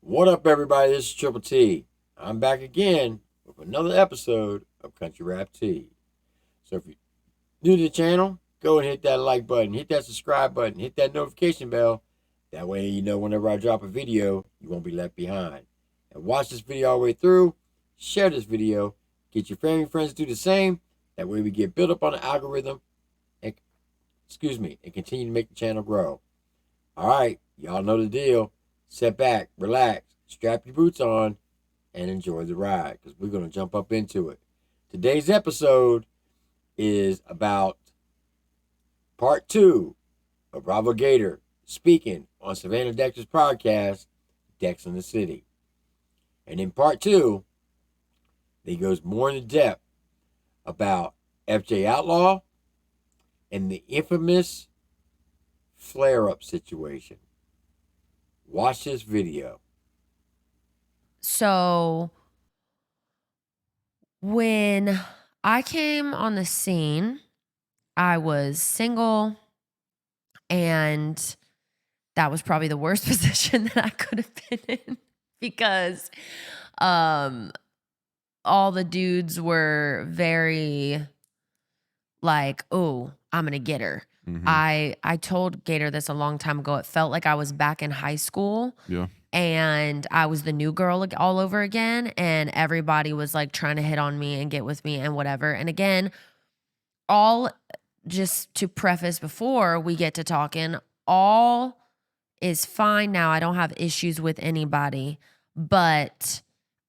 What up, everybody? This is Triple T. I'm back again with another episode of Country Rap Tea. So if you're new to the channel, go and hit that like button, hit that subscribe button, hit that notification bell. That way you know whenever I drop a video, you won't be left behind. And watch this video all the way through. Share this video. Get your family and friends to do the same. That way we get built up on the algorithm and, and continue to make the channel grow. All right, y'all know the deal. Sit back, relax, strap your boots on, and enjoy the ride because we're going to jump up into it. Today's episode is about part 2 of Brabo Gator speaking on Savannah Dexter's podcast, Dex in the City. And in part 2, he goes more into depth about FJ Outlaw and the infamous flare-up situation. Watch this video. So when I came on the scene, I was single, and that was probably the worst position that I could have been in because all the dudes were very like, oh, I'm gonna get her. Mm-hmm. I told Gator this a long time ago. It felt like I was back in high school. Yeah. And I was the new girl all over again. And everybody was like trying to hit on me and get with me and whatever. And again, all just to preface before we get to talking, all is fine now. I don't have issues with anybody. But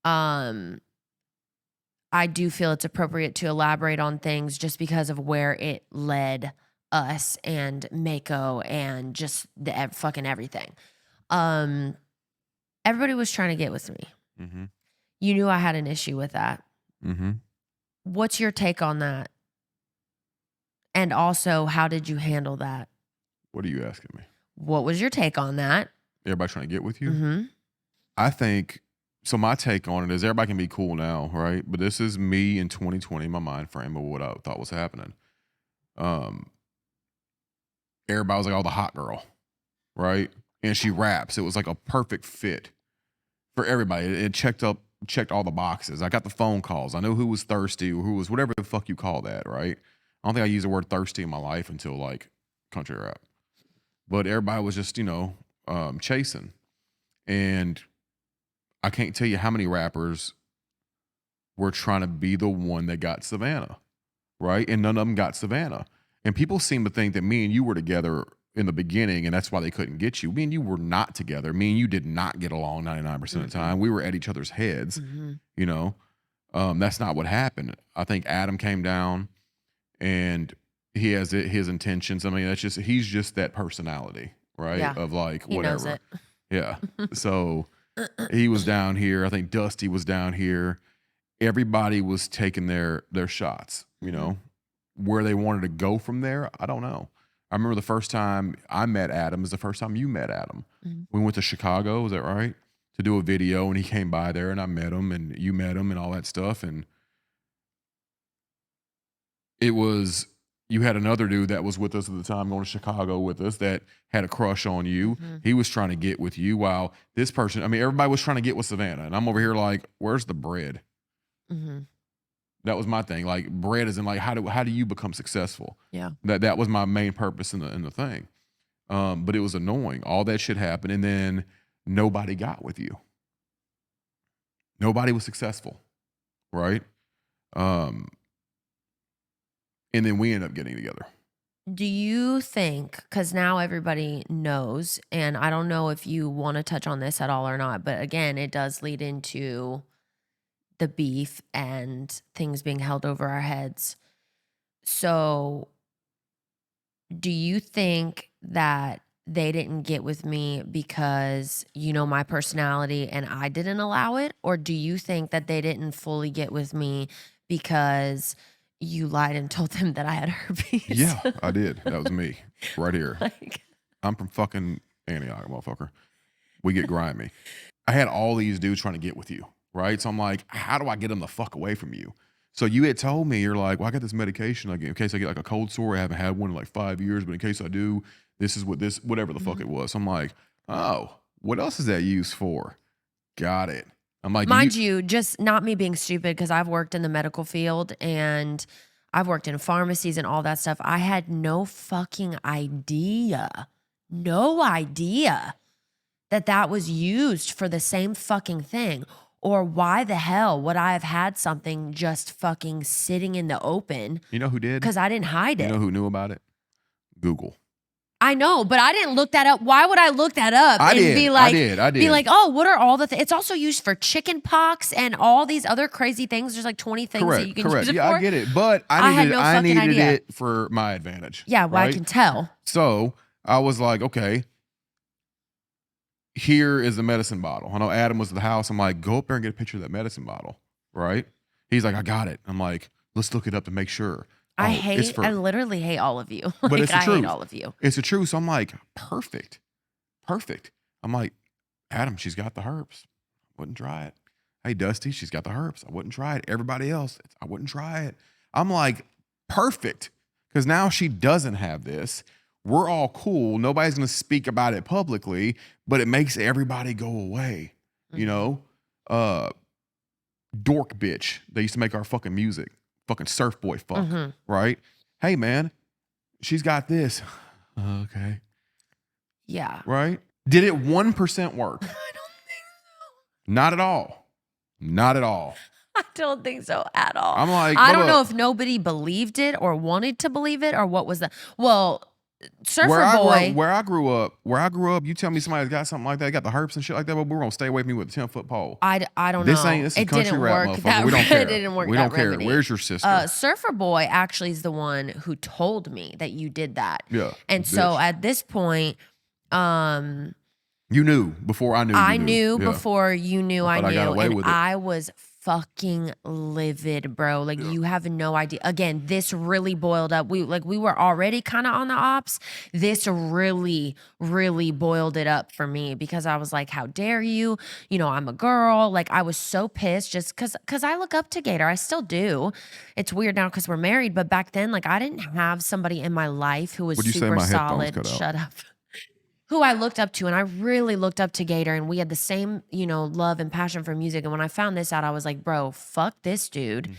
I do feel it's appropriate to elaborate on things just because of where it led us and Mako and just the fucking everything. Everybody was trying to get with me. Mm-hmm. You knew I had an issue with that. Mm-hmm. What's your take on that? And also, how did you handle that? What are you asking me? What was your take on that? Everybody trying to get with you? Mm-hmm. I think, so my take on it is everybody can be cool now, right? But this is me in 2020, my mind frame of what I thought was happening. Everybody was like, oh, the hot girl, right? And she raps. It was like a perfect fit for everybody. It checked all the boxes. I got the phone calls. I know who was thirsty or who was whatever the fuck you call that, right? I don't think I used the word thirsty in my life until like country rap. But everybody was just, chasing. And I can't tell you how many rappers were trying to be the one that got Savannah, right? And none of them got Savannah. And people seem to think that me and you were together in the beginning, and that's why they couldn't get you. Me and you were not together. Me and you did not get along 99% of the time. We were at each other's heads, That's not what happened. I think Adam came down, and he has his intentions. I mean, he's just that personality, right? Yeah. Of like, He whatever. knows it. Yeah. So he was down here. I think Dusty was down here. Everybody was taking their shots, Where they wanted to go from there, I don't know. I remember the first time I met Adam is the first time you met Adam. Mm-hmm. We went to Chicago, is that right? To do a video, and he came by there, and I met him, and you met him, and all that stuff. And it was, you had another dude that was with us at the time going to Chicago with us that had a crush on you. Mm-hmm. He was trying to get with you while this person, everybody was trying to get with Savannah. And I'm over here like, where's the bread? Mm-hmm. That was my thing. Like, bread is in like, how do you become successful? Yeah. That was my main purpose in the thing. But it was annoying. All that shit happened, and then nobody got with you. Nobody was successful, right? And then we end up getting together. Do you think, because now everybody knows, and I don't know if you want to touch on this at all or not, but again, it does lead into the beef and things being held over our heads. So do you think that they didn't get with me because my personality and I didn't allow it? Or do you think that they didn't fully get with me because you lied and told them that I had herpes? Yeah, I did. That was me right here. Like, I'm from fucking Antioch, motherfucker. We get grimy. I had all these dudes trying to get with you, right? So I'm like, how do I get them the fuck away from you? So you had told me, you're like, well, I got this medication in case I get like a cold sore. I haven't had one in like 5 years, but in case I do, this is whatever the fuck it was. So I'm like, oh, what else is that used for? got it. I'm like, Mind you, just not me being stupid, because I've worked in the medical field and I've worked in pharmacies and all that stuff. I had no fucking idea, that that was used for the same fucking thing. Or why the hell would I have had something just fucking sitting in the open? you know who did? Because I didn't hide You it. know who knew about it? Google. I know, but I didn't look that up. Why would I look that up I and did. be like, I did. be like, oh, what are all the things? It's also used for chicken pox and all these other crazy things. There's like 20 things that you can use it Yeah, for. I get it. But I had no I fucking needed idea. it for my advantage. Yeah, well, right? I can tell. So I was like, okay, here is the medicine bottle. I know Adam was at the house. I'm like, go up there and get a picture of that medicine bottle, right? He's like, I got it. I'm like, let's look it up to make sure. I literally hate all of you. But it's the I truth. hate all of you. It's the truth. So I'm like, perfect. I'm like, Adam, she's got the herpes. Wouldn't try it. Hey, Dusty, she's got the herpes. I wouldn't try it. Everybody else, I wouldn't try it. I'm like, perfect. Because now she doesn't have this. We're all cool. Nobody's going to speak about it publicly, but it makes everybody go away. You know? Dork bitch. They used to make our fucking music. Fucking surf boy fuck. Right? Hey, man, she's got this. Okay. Yeah. Right? Did it 1% work? I don't think so. Not at all. Not at all. I don't think so at all. I'm like, I don't know if nobody believed it or wanted to believe it or what was the, well, Surfer Boy. Where I grew up, you tell me somebody's got something like that, got the herpes and shit like that, but we're gonna stay away from me with a 10-foot pole. I don't This know. is it country didn't rap, work. motherfucker. We don't care. It didn't work. We that don't care. remedy. Where's your sister? Surfer Boy actually is the one who told me that you did that. Yeah. And so at this point, you knew before I knew. I knew before you knew I knew. I got away with it. I was fucking livid, bro. Like you have no idea. Again, this really boiled up. We were already kind of on the ops. This really, really boiled it up for me because I was like, how dare you? You know, I'm a girl. Like I was so pissed just because I look up to Gator. I still do. It's weird now because we're married, but back then, like I didn't have somebody in my life who was Would you say super my headphones solid. cut out? Shut up. Who I looked up to, and I really looked up to Gator, and we had the same, you know, love and passion for music. And when I found this out, I was like, bro, fuck this dude,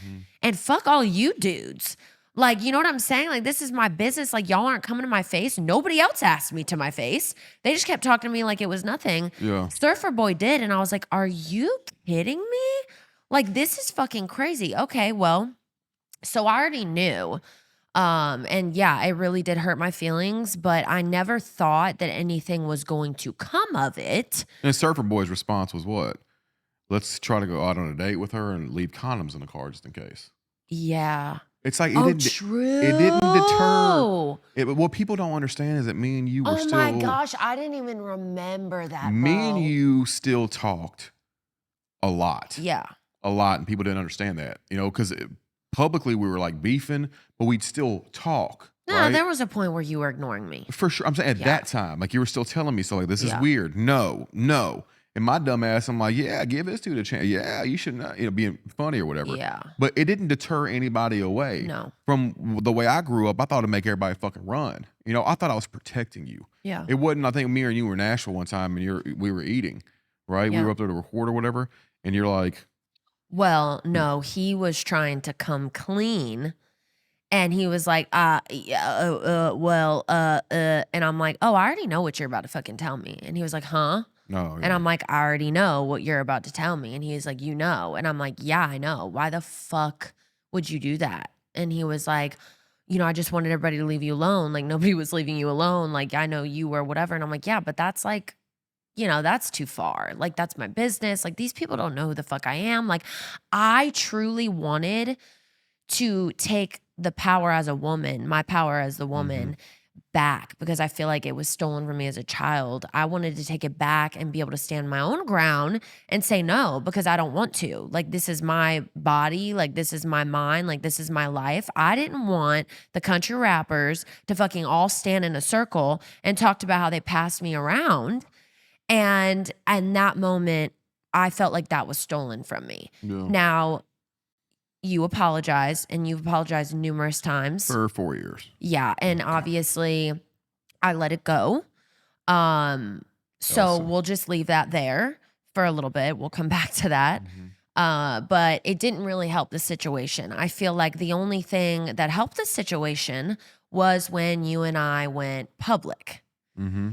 and fuck all you dudes. Like, you know what I'm saying? Like, this is my business. Like, y'all aren't coming to my face. Nobody else asked me to my face. They just kept talking to me like it was nothing. Yeah. Surfer Boy did, and I was like, are you kidding me? Like, this is fucking crazy. Okay, well, so I already knew. And yeah, it really did hurt my feelings, but I never thought that anything was going to come of it. And Surfer Boy's response was what? Let's try to go out on a date with her and leave condoms in the car just in case. Yeah. It's like True. It didn't deter. What people don't understand is that me and you were still. Oh my gosh, I didn't even remember that. Me bro. and you still talked a lot. Yeah. A lot, and people didn't understand that, you know, because publicly we were like beefing, but we'd still talk. No, right? there was a point where you were ignoring me. For sure. I'm saying at that time, like you were still telling me, so like, this is weird. No. And my dumb ass, I'm like, yeah, give this dude a chance. Yeah, you should not, you know, being funny or whatever. Yeah. But it didn't deter anybody away. No. From the way I grew up, I thought it'd make everybody fucking run. You know, I thought I was protecting you. Yeah. It wasn't, I think me and you were in Nashville one time and we were eating, right? Yeah. We were up there to record or whatever. And you're like, well, no, he was trying to come clean. And he was like, and I'm like, oh, I already know what you're about to fucking tell me. And he was like, huh? no. And I'm like, I already know what you're about to tell me. And he's like, you know. And I'm like, yeah, I know. Why the fuck would you do that? And he was like, you know, I just wanted everybody to leave you alone. Like, nobody was leaving you alone. Like, I know you were whatever. And I'm like, yeah, but that's like, you know, that's too far. Like, that's my business. Like, these people don't know who the fuck I am. Like, I truly wanted to take the power as a woman, my power as the woman, back because I feel like it was stolen from me as a child. I wanted to take it back and be able to stand my own ground and say no because I don't want to. Like, this is my body. Like, this is my mind. Like, this is my life. I didn't want the country rappers to fucking all stand in a circle and talked about how they passed me around. And in that moment, I felt like that was stolen from me. Yeah. Now, you apologize, and you've apologized numerous times. For 4 years. Yeah, and obviously, I let it go. So Awesome. we'll just leave that there. for a little bit. We'll come back to that. But it didn't really help the situation. I feel like the only thing that helped the situation was when you and I went public. Mm-hmm.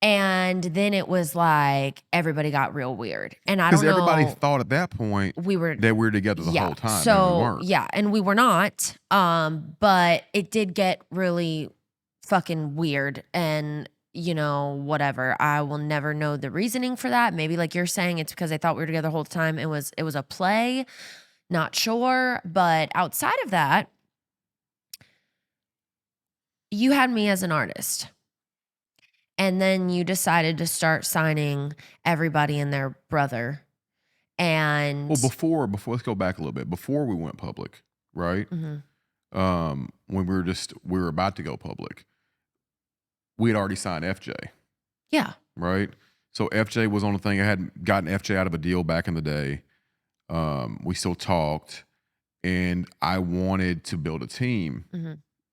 And then it was like everybody got real weird. And I don't know. Because everybody thought at that point that we were together the whole time. So, and we weren't. yeah, and we were not. But it did get really fucking weird. And, you know, whatever. I will never know the reasoning for that. Maybe like you're saying, it's because they thought we were together the whole time. It was a play. Not sure. But outside of that, you had me as an artist. And then you decided to start signing everybody and their brother. And Well, before let's go back a little bit. Before we went public, right? Mm-hmm. When we were about to go public, we had already signed FJ. Yeah. Right? So FJ was on the thing. I had gotten FJ out of a deal back in the day. We still talked, and I wanted to build a team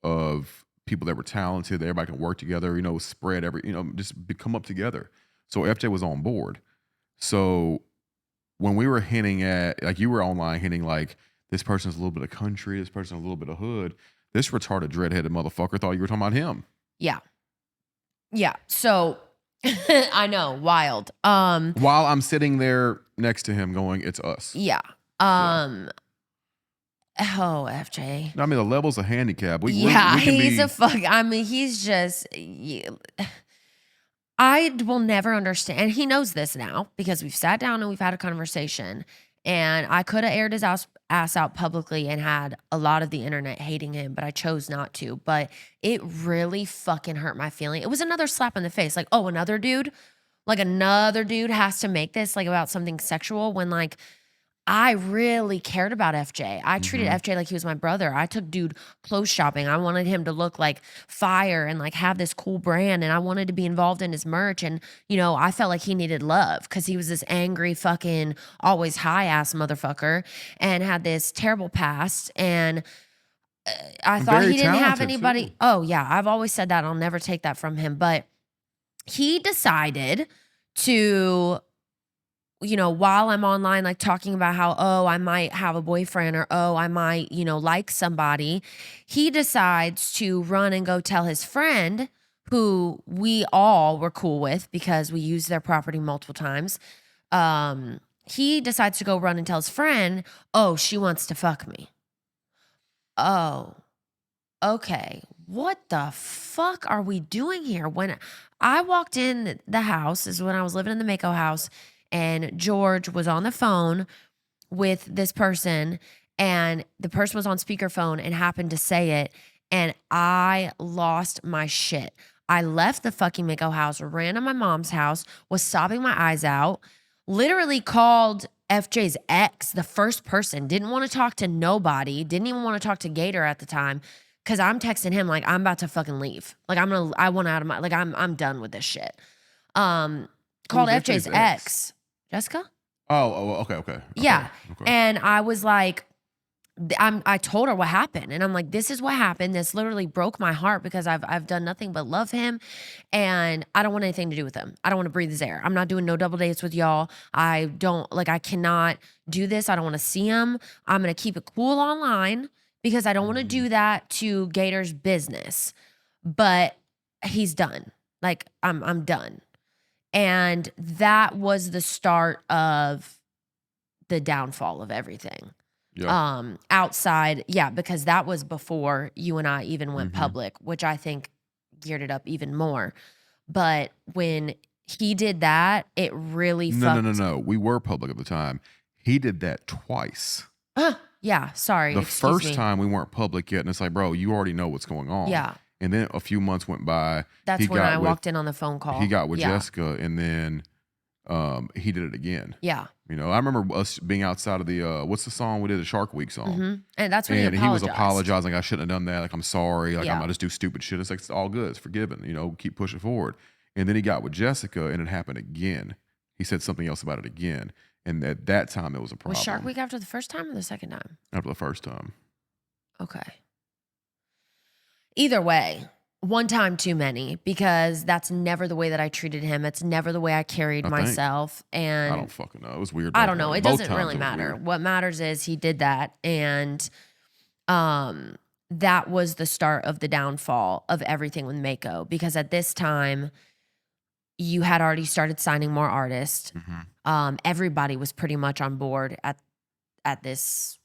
of people that were talented, that everybody can work together, you know, spread just come up together. So FJ was on board. So when we were hinting at, like you were online hinting like, this person's a little bit of country, this person's a little bit of hood, this retarded dreadheaded motherfucker thought you were talking about him. Yeah. Yeah. So I know, wild. While I'm sitting there next to him going, it's us. Yeah. Oh, FJ. I mean, the levels of handicap. We he's a fuck. I mean, he's just. I will never understand. And he knows this now because we've sat down and we've had a conversation. And I could have aired his ass out publicly and had a lot of the internet hating him, but I chose not to. But it really fucking hurt my feeling. It was another slap in the face. Like, oh, another dude has to make this like about something sexual when like. I really cared about FJ. I treated FJ like he was my brother. I took dude clothes shopping. I wanted him to look like fire and like have this cool brand. And I wanted to be involved in his merch. And, you know, I felt like he needed love because he was this angry fucking always high ass motherfucker and had this terrible past. And I thought he didn't have anybody. Too. Oh, yeah. I've always said that. I'll never take that from him. But he decided to, you know, while I'm online, like talking about how, oh, I might have a boyfriend or, oh, I might, you know, like somebody, he decides to run and go tell his friend, who we all were cool with because we used their property multiple times. He decides to go run and tell his friend, oh, she wants to fuck me. Oh, okay. What the fuck are we doing here? When I walked in the house is when I was living in the Mako house. And George was on the phone with this person, and the person was on speakerphone and happened to say it, and I lost my shit. I left the fucking Mako house, ran to my mom's house, was sobbing my eyes out, literally called FJ's ex, the first person, didn't want to talk to nobody, didn't even want to talk to Gator at the time, because I'm texting him like, I'm about to fucking leave. Like, I want out of my, like, I'm done with this shit. Called FJ's ex. Jessica? Oh, okay. Yeah. Okay. And I was like, I told her what happened. And I'm like, this is what happened. This literally broke my heart because I've done nothing but love him. And I don't want anything to do with him. I don't want to breathe his air. I'm not doing no double dates with y'all. I cannot do this. I don't want to see him. I'm going to keep it cool online because I don't want to do that to Gator's business. But he's done. Like, I'm done. And that was the start of the downfall of everything. Yeah. Outside, yeah, because that was before you and I even went public, which I think geared it up even more. But when he did that, it really fucked. No. We were public at the time. He did that twice. Yeah, sorry. The first time we weren't public yet, and it's like, bro, you already know what's going on. Yeah. And then a few months went by. That's when I walked in on the phone call. He got with Jessica, and then he did it again. Yeah. You know, I remember us being outside of the, what's the song we did, the Shark Week song. And that's when he was apologizing, I shouldn't have done that. Like, I'm sorry. Like, Yeah. I just do stupid shit. It's like, it's all good. It's forgiven. You know, keep pushing forward. And then he got with Jessica, and it happened again. He said something else about it again. And at that time, it was a problem. Was Shark Week after the first time or the second time? After the first time. Okay. Either way, one time too many, because that's never the way that I treated him. It's never the way I carried I think. myself. And I don't fucking know. It was weird. I both don't know. ways. It Both doesn't times really it was matter. weird. What matters is he did that. And that was the start of the downfall of everything with Mako, because at this time you had already started signing more artists. Everybody was pretty much on board at this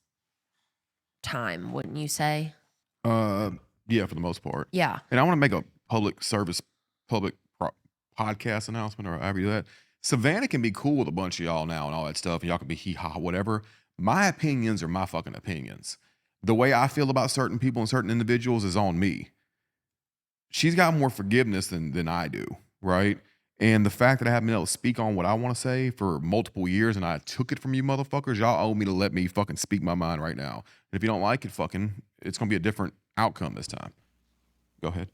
time, wouldn't you say? Yeah, for the most part. Yeah. And I want to make a public podcast announcement, or however you do that. Savannah can be cool with a bunch of y'all now and all that stuff, and y'all can be hee-ha, whatever. My opinions are my fucking opinions. The way I feel about certain people and certain individuals is on me. She's got more forgiveness than I do, right? And the fact that I haven't been able to speak on what I want to say for multiple years, and I took it from you motherfuckers, y'all owe me to let me fucking speak my mind right now. And if you don't like it, it's going to be a different outcome this time. Go ahead.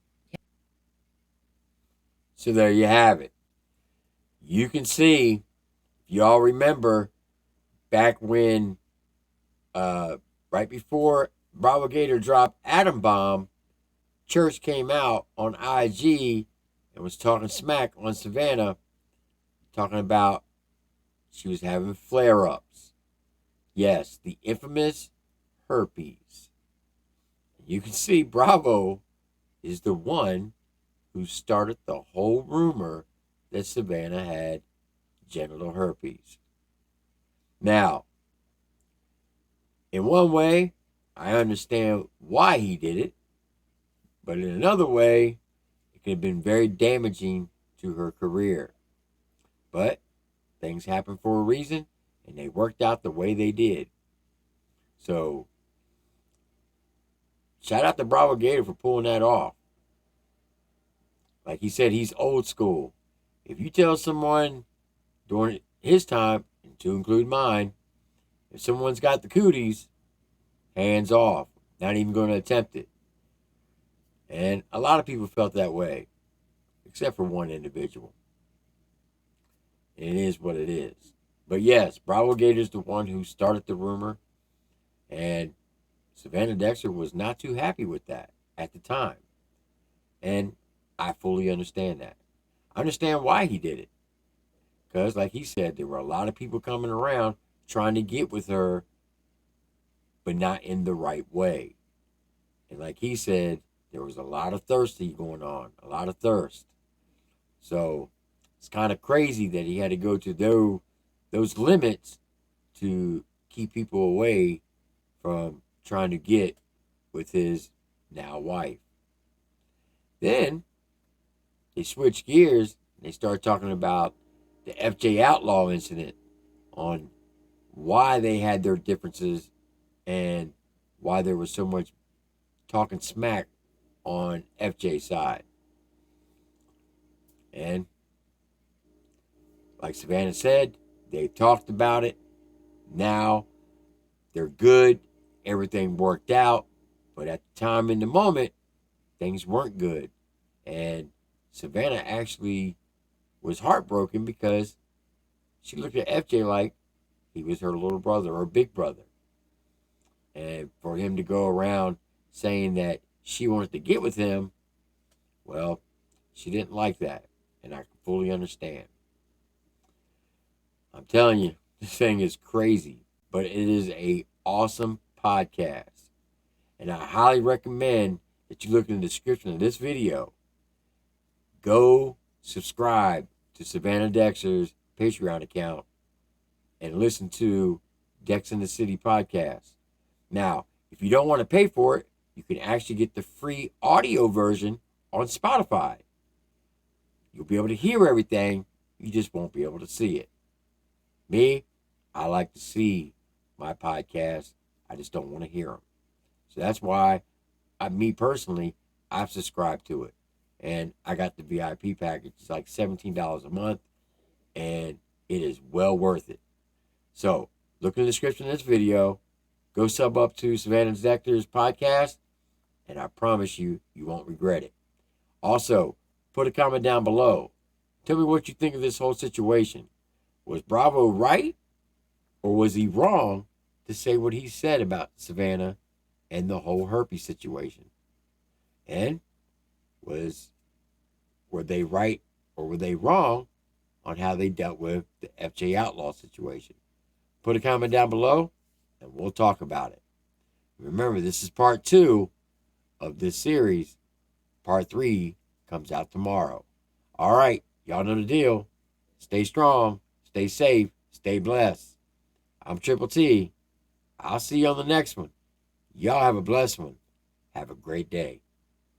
So there you have it. You can see, if y'all remember, back when, right before Brabo Gator dropped Atom Bomb, Church came out on IG and was talking smack on Savannah, talking about she was having flare-ups. Yes, the infamous herpes. You can see Bravo is the one who started the whole rumor that Savannah had genital herpes. Now, in one way, I understand why he did it, but in another way, it could have been very damaging to her career. But things happen for a reason, and they worked out the way they did. So, shout out to Bravo Gator for pulling that off. Like he said, he's old school. If you tell someone during his time, and to include mine, if someone's got the cooties, hands off. Not even going to attempt it. And a lot of people felt that way, except for one individual. And it is what it is. But yes, Bravo Gator's the one who started the rumor, and Savannah Dexter was not too happy with that at the time. And I fully understand that. I understand why he did it. Because, like he said, there were a lot of people coming around trying to get with her, but not in the right way. And like he said, there was a lot of thirsty going on, a lot of thirst. So it's kind of crazy that he had to go to those limits to keep people away from trying to get with his now wife. Then they switch gears and they start talking about the FJ Outlaw incident, on why they had their differences and why there was so much talking smack on FJ's side. And like Savannah said, they talked about it. Now they're good. Everything worked out. But at the time, in the moment, things weren't good. And Savannah actually was heartbroken because she looked at FJ like he was her little brother or big brother. And for him to go around saying that she wanted to get with him, well, she didn't like that. And I fully understand. I'm telling you, this thing is crazy, but it is a awesome podcast. And I highly recommend that you look in the description of this video. Go subscribe to Savannah Dexter's Patreon account and listen to Dex in the City podcast. Now, if you don't want to pay for it, you can actually get the free audio version on Spotify. You'll be able to hear everything, you just won't be able to see it. Me, I like to see my podcast. I just don't want to hear them. So that's why, me personally, I've subscribed to it. And I got the VIP package. It's like $17 a month. And it is well worth it. So, look in the description of this video. Go sub up to Savannah Dexter's podcast. And I promise you, you won't regret it. Also, put a comment down below. Tell me what you think of this whole situation. Was Bravo right? Or was he wrong to say what he said about Savannah and the whole herpes situation? And were they right or were they wrong on how they dealt with the FJ Outlaw situation? Put a comment down below and we'll talk about it. Remember, this is part 2 of this series. Part 3 comes out tomorrow. All right, y'all know the deal. Stay strong, stay safe, stay blessed. I'm TripleT. I'll see you on the next one. Y'all have a blessed one. Have a great day.